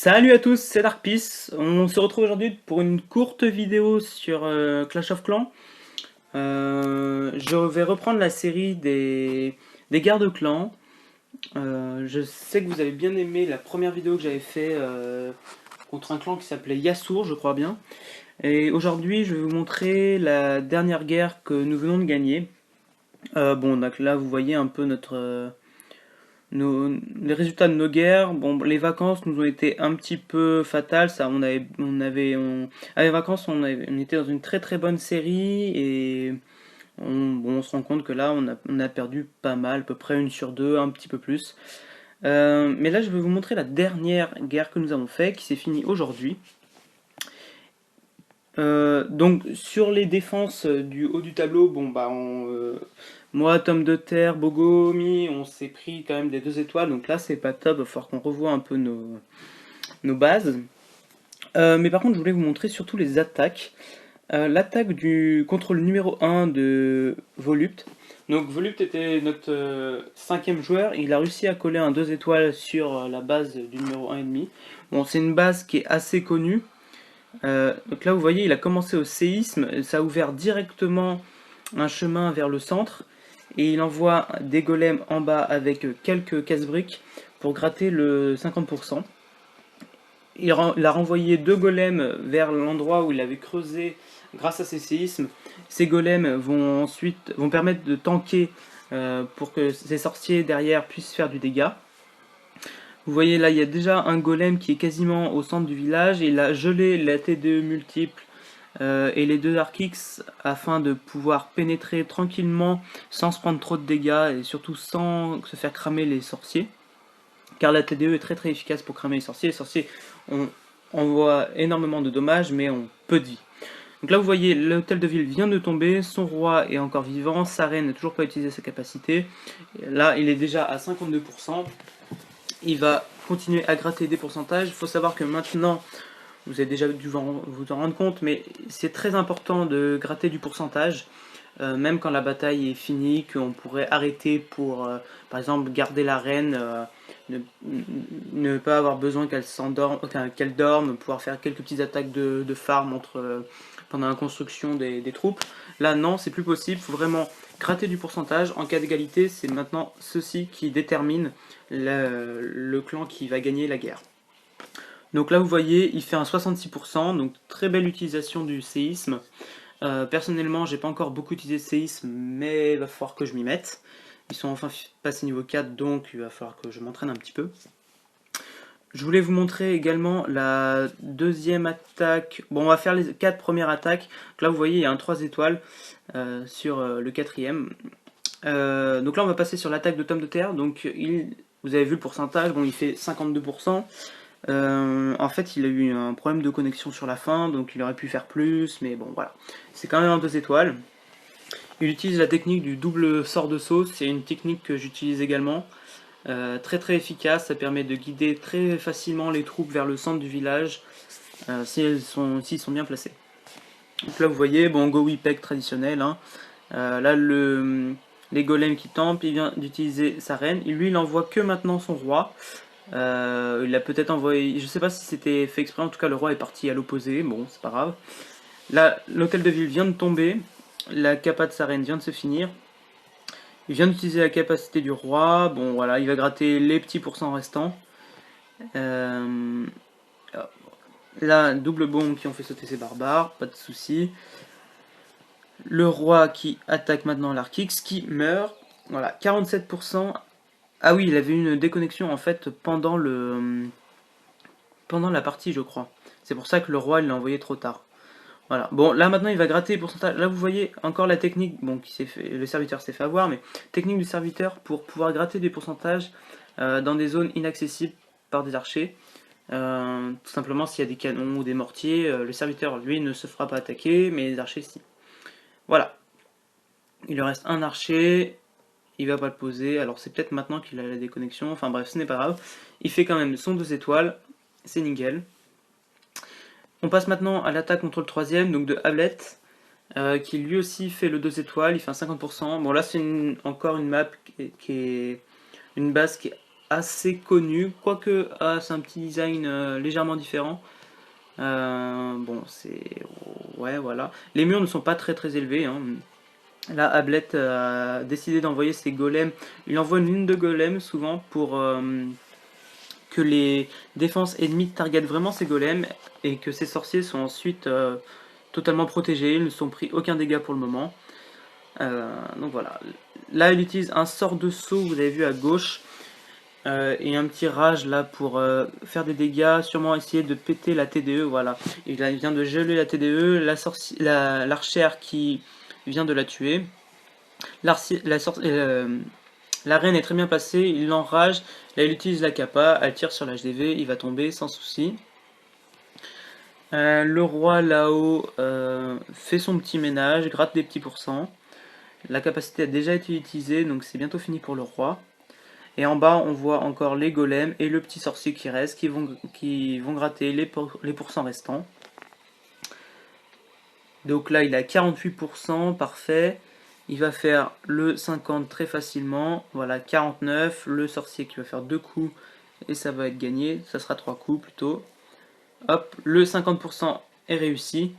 Salut à tous, c'est Darkpeace. On se retrouve aujourd'hui pour une courte vidéo sur Clash of Clans. Je vais reprendre la série des guerres de clans. Je sais que vous avez bien aimé la première vidéo que j'avais fait contre un clan qui s'appelait Yassour, je crois bien. Et aujourd'hui, je vais vous montrer la dernière guerre que nous venons de gagner. Bon, donc là, vous voyez un peu les résultats de nos guerres. Bon, les vacances nous ont été un petit peu fatales. Ça, à les vacances, on était dans une très très bonne série et on se rend compte que là, on a perdu pas mal, à peu près une sur deux, un petit peu plus. Mais là, je vais vous montrer la dernière guerre que nous avons fait, qui s'est finie aujourd'hui. Donc sur les défenses du haut du tableau, bon bah moi, Tom de Terre, Bogomi, on s'est pris quand même des 2 étoiles, donc là c'est pas top, il va falloir qu'on revoie un peu nos bases. Mais par contre je voulais vous montrer surtout les attaques. L'attaque du contrôle numéro 1 de Volupt. Donc Volupt était notre 5e joueur, il a réussi à coller un 2 étoiles sur la base du numéro 1,5. Bon, c'est une base qui est assez connue. Donc là vous voyez il a commencé au séisme, ça a ouvert directement un chemin vers le centre et il envoie des golems en bas avec quelques casse-briques pour gratter le 50%. Il a renvoyé 2 golems vers l'endroit où il avait creusé grâce à ces séismes. Ces golems vont permettre de tanker pour que ces sorciers derrière puissent faire du dégât. Vous voyez là, il y a déjà un golem qui est quasiment au centre du village et il a gelé la TDE multiple et les 2 Archix afin de pouvoir pénétrer tranquillement sans se prendre trop de dégâts et surtout sans se faire cramer les sorciers. Car la TDE est très très efficace pour cramer les sorciers. Les sorciers envoient énormément de dommages mais ont peu de vie. Donc là vous voyez l'hôtel de ville vient de tomber, son roi est encore vivant, sa reine n'a toujours pas utilisé sa capacité. Là il est déjà à 52%. Il va continuer à gratter des pourcentages. Il faut savoir que maintenant, vous avez déjà dû vous en rendre compte, mais c'est très important de gratter du pourcentage, même quand la bataille est finie, qu'on pourrait arrêter pour, par exemple, garder la reine, ne, ne pas avoir besoin qu'elle dorme, pouvoir faire quelques petites attaques de farm pendant la construction des troupes. Là, non, c'est plus possible. Il faut vraiment gratter du pourcentage. En cas d'égalité, c'est maintenant ceci qui détermine le clan qui va gagner la guerre. Donc là, vous voyez, il fait un 66%, donc très belle utilisation du séisme. Personnellement, j'ai pas encore beaucoup utilisé le séisme, mais il va falloir que je m'y mette. Ils sont enfin passés niveau 4, donc il va falloir que je m'entraîne un petit peu. Je voulais vous montrer également la deuxième attaque. Bon, on va faire les 4 premières attaques. Donc là, vous voyez, il y a un 3 étoiles sur le 4ème. Donc là, on va passer sur l'attaque de Tom de Terre. Donc, vous avez vu le pourcentage, bon, il fait 52%. En fait, il a eu un problème de connexion sur la fin, donc il aurait pu faire plus, mais bon, voilà. C'est quand même un 2 étoiles. Il utilise la technique du double sort de saut, c'est une technique que j'utilise également. Très très efficace, ça permet de guider très facilement les troupes vers le centre du village, s'ils sont bien placés. Donc là, vous voyez, bon, Go Wipeg traditionnel, hein. Là, les golems qui tampent, il vient d'utiliser sa reine. Lui, il envoie que maintenant son roi. Il a peut-être envoyé, je sais pas si c'était fait exprès, en tout cas le roi est parti à l'opposé, bon c'est pas grave. Là l'hôtel de ville vient de tomber, la capa de sa reine vient de se finir. Il vient d'utiliser la capacité du roi, bon voilà, il va gratter les petits pourcents restants. Là, double bombe qui ont fait sauter ses barbares, pas de soucis. Le roi qui attaque maintenant l'Arkix, qui meurt, voilà, 47%. Ah oui, il avait une déconnexion en fait pendant la partie, je crois. C'est pour ça que le roi il l'a envoyé trop tard. Voilà. Bon, là maintenant il va gratter les pourcentages. Là vous voyez encore la technique, bon, le serviteur s'est fait avoir, mais technique du serviteur pour pouvoir gratter des pourcentages dans des zones inaccessibles par des archers. Tout simplement s'il y a des canons ou des mortiers, le serviteur lui ne se fera pas attaquer, mais les archers si. Voilà. Il lui reste un archer, il va pas le poser, alors c'est peut-être maintenant qu'il a la déconnexion, enfin bref, ce n'est pas grave. Il fait quand même son 2 étoiles, c'est nickel. On passe maintenant à l'attaque contre le 3ème, donc de Hablet, qui lui aussi fait le 2 étoiles, il fait un 50%. Bon là c'est encore une map qui est une base qui est assez connu, quoique c'est un petit design légèrement différent. Bon, c'est... Ouais, voilà. Les murs ne sont pas très élevés, hein. Là, Ablett a décidé d'envoyer ses golems. Il envoie une ligne de golems souvent pour que les défenses ennemies targetent vraiment ses golems et que ses sorciers sont ensuite totalement protégés. Ils ne sont pris aucun dégât pour le moment. Donc voilà. Là, il utilise un sort de saut, vous avez vu à gauche, et un petit rage là pour faire des dégâts, sûrement essayer de péter la TDE. Voilà. Il vient de geler la TDE, l'archère qui vient de la tuer. La reine est très bien placée, il l'enrage, là il utilise la capa, elle tire sur l'HDV, il va tomber sans souci. Le roi là-haut fait son petit ménage, gratte des petits pourcents. La capacité a déjà été utilisée, donc c'est bientôt fini pour le roi. Et en bas, on voit encore les golems et le petit sorcier qui reste, qui vont gratter les pourcents restants. Donc là, il a 48%, parfait. Il va faire le 50 très facilement. Voilà, 49. Le sorcier qui va faire 2 coups et ça va être gagné. Ça sera 3 coups plutôt. Hop, le 50% est réussi.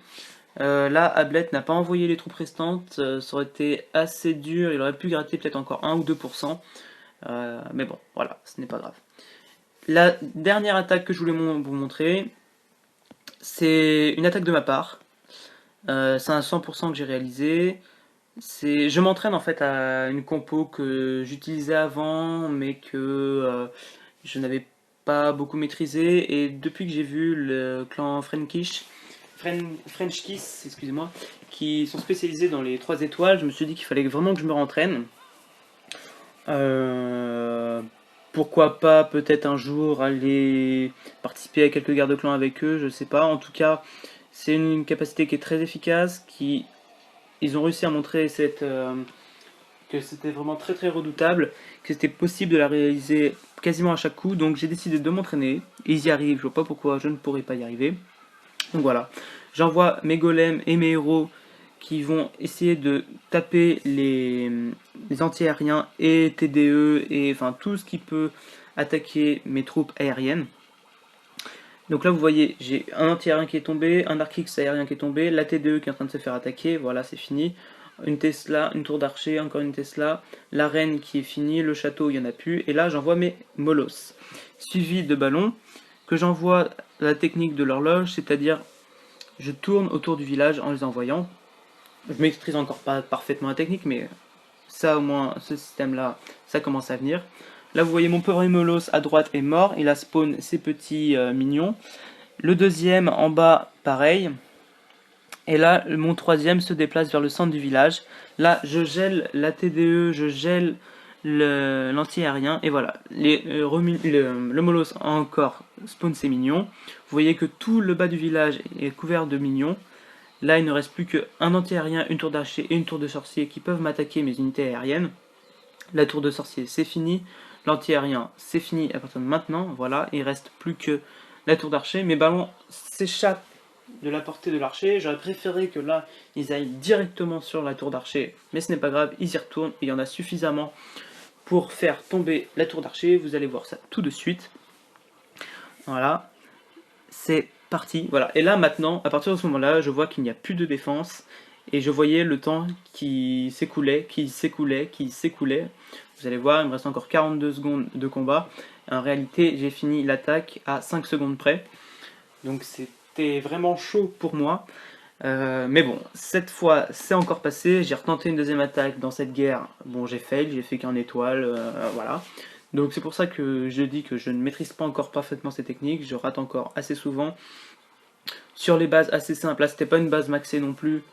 Là, Ablett n'a pas envoyé les troupes restantes. Ça aurait été assez dur. Il aurait pu gratter peut-être encore 1 ou 2%. Mais bon, voilà, ce n'est pas grave. La dernière attaque que je voulais vous montrer, c'est une attaque de ma part. C'est un 100% que j'ai réalisé. Je m'entraîne en fait à une compo que j'utilisais avant, mais que je n'avais pas beaucoup maîtrisé. Et depuis que j'ai vu le clan French Kiss, excusez-moi, qui sont spécialisés dans les 3 étoiles, je me suis dit qu'il fallait vraiment que je me rentraîne. Pourquoi pas peut-être un jour aller participer à quelques guerres de clans avec eux, je sais pas. En tout cas, c'est une capacité qui est très efficace, ils ont réussi à montrer que c'était vraiment très redoutable, que c'était possible de la réaliser quasiment à chaque coup, donc j'ai décidé de m'entraîner. Ils y arrivent, je vois pas pourquoi je ne pourrais pas y arriver. Donc voilà, j'envoie mes golems et mes héros qui vont essayer de taper les anti-aériens et TDE et enfin tout ce qui peut attaquer mes troupes aériennes. Donc là vous voyez, j'ai un anti-aérien qui est tombé, un Archix aérien qui est tombé, la TDE qui est en train de se faire attaquer, voilà c'est fini. Une Tesla, une tour d'archer, encore une Tesla, la reine qui est finie, le château il n'y en a plus, et là j'envoie mes molosses. Suivi de ballons, que j'envoie la technique de l'horloge, c'est-à-dire je tourne autour du village en les envoyant. Je maîtrise encore pas parfaitement la technique, mais ça au moins, ce système-là, ça commence à venir. Là vous voyez mon premier Molos à droite est mort, il a spawn ses petits mignons. Le deuxième en bas, pareil. Et là, mon troisième se déplace vers le centre du village. Là, je gèle la TDE, je gèle l'anti-aérien. Et voilà, le Molos a encore spawn ses mignons. Vous voyez que tout le bas du village est couvert de mignons. Là, il ne reste plus qu'un anti-aérien, une tour d'archer et une tour de sorcier qui peuvent m'attaquer mes unités aériennes. La tour de sorcier, c'est fini. L'anti-aérien, c'est fini à partir de maintenant. Voilà, il reste plus que la tour d'archer. Mes ballons s'échappent de la portée de l'archer. J'aurais préféré que là, ils aillent directement sur la tour d'archer. Mais ce n'est pas grave, ils y retournent. Il y en a suffisamment pour faire tomber la tour d'archer. Vous allez voir ça tout de suite. Voilà, c'est parti. Voilà. Et là, maintenant, à partir de ce moment-là, je vois qu'il n'y a plus de défense. Et je voyais le temps qui s'écoulait. Vous allez voir, il me reste encore 42 secondes de combat. En réalité, j'ai fini l'attaque à 5 secondes près. Donc c'était vraiment chaud pour moi. Mais bon, cette fois, c'est encore passé. J'ai retenté une deuxième attaque dans cette guerre. Bon, j'ai fail, j'ai fait qu'un étoile, voilà. Donc c'est pour ça que je dis que je ne maîtrise pas encore parfaitement ces techniques. Je rate encore assez souvent. Sur les bases assez simples, là c'était pas une base maxée non plus.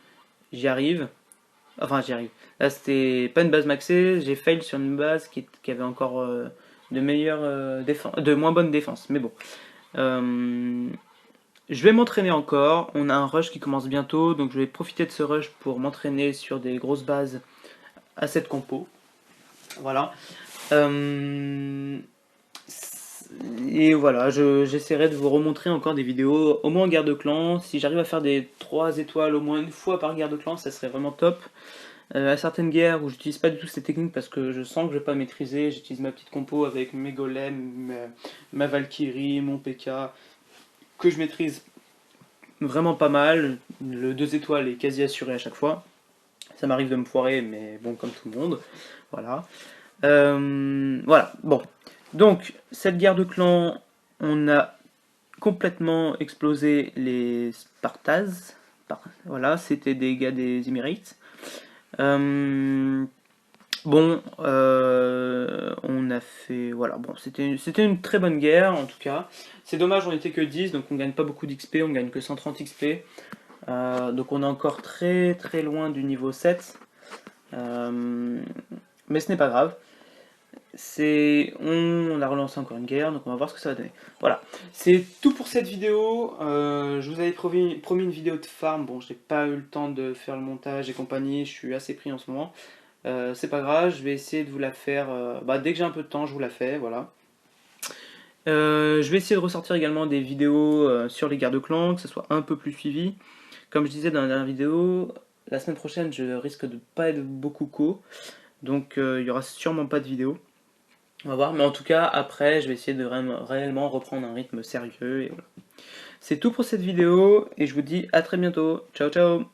J'y arrive. Enfin, j'y arrive. Là, c'était pas une base maxée. J'ai fail sur une base qui avait encore de moins bonne défense. Mais bon. Je vais m'entraîner encore. On a un rush qui commence bientôt. Donc, je vais profiter de ce rush pour m'entraîner sur des grosses bases à cette compo. Voilà. Et voilà, j'essaierai de vous remontrer encore des vidéos, au moins en guerre de clan. Si j'arrive à faire des 3 étoiles au moins une fois par guerre de clan, ça serait vraiment top. À certaines guerres où j'utilise pas du tout ces techniques parce que je sens que je vais pas maîtriser, j'utilise ma petite compo avec mes golems, ma Valkyrie, mon P.K. que je maîtrise vraiment pas mal. Le 2 étoiles est quasi assuré à chaque fois. Ça m'arrive de me foirer, mais bon, comme tout le monde. Voilà. Voilà, bon. Donc, cette guerre de clans, on a complètement explosé les Spartans. Voilà, c'était des gars des Emirates. Euh, bon, on a fait. Voilà, bon, c'était une très bonne guerre en tout cas. C'est dommage, on était que 10, donc on gagne pas beaucoup d'XP, on gagne que 130 XP. Donc on est encore très très loin du niveau 7. Mais ce n'est pas grave. On a relancé encore une guerre, donc on va voir ce que ça va donner. Voilà, c'est tout pour cette vidéo. Je vous avais promis une vidéo de farm. Bon, j'ai pas eu le temps de faire le montage et compagnie, je suis assez pris en ce moment. C'est pas grave, je vais essayer de vous la faire. Dès que j'ai un peu de temps, je vous la fais. Voilà. Je vais essayer de ressortir également des vidéos sur les guerres de clans, que ce soit un peu plus suivi. Comme je disais dans la dernière vidéo, la semaine prochaine, je risque de pas être beaucoup co, donc il y aura sûrement pas de vidéo. On va voir, mais en tout cas, après, je vais essayer de réellement reprendre un rythme sérieux. Et voilà. C'est tout pour cette vidéo, et je vous dis à très bientôt. Ciao, ciao!